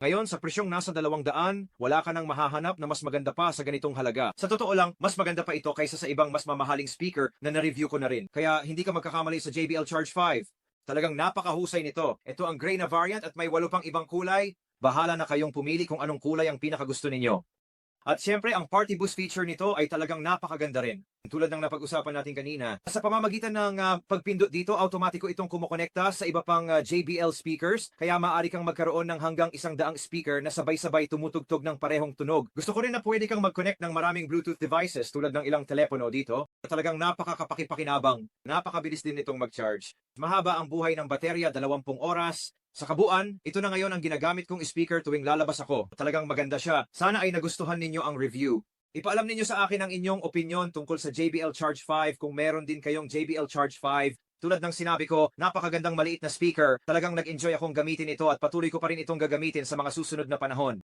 Ngayon, sa presyong nasa 200, wala ka nang mahahanap na mas maganda pa sa ganitong halaga. Sa totoo lang, mas maganda pa ito kaysa sa ibang mas mamahaling speaker na na-review ko na rin. Kaya hindi ka magkakamali sa JBL Charge 5. Talagang napakahusay nito. Ito ang gray na variant at may 8 pang ibang kulay. Bahala na kayong pumili kung anong kulay ang pinakagusto ninyo. At syempre, ang party boost feature nito ay talagang napakaganda rin. Tulad ng napag-usapan natin kanina, sa pamamagitan ng pagpindot dito, automatiko itong kumukonekta sa iba pang JBL speakers, kaya maaari kang magkaroon ng hanggang 100 speaker na sabay-sabay tumutugtog ng parehong tunog. Gusto ko rin na pwede kang mag-connect ng maraming Bluetooth devices tulad ng ilang telepono dito. Talagang napakakapakipakinabang, napakabilis din itong mag-charge. Mahaba ang buhay ng baterya, 20 oras. Sa kabuuan, ito na ngayon ang ginagamit kong speaker tuwing lalabas ako. Talagang maganda siya. Sana ay nagustuhan ninyo ang review. Ipaalam ninyo sa akin ang inyong opinion tungkol sa JBL Charge 5 kung meron din kayong JBL Charge 5. Tulad ng sinabi ko, napakagandang maliit na speaker. Talagang nag-enjoy akong gamitin ito at patuloy ko pa rin itong gagamitin sa mga susunod na panahon.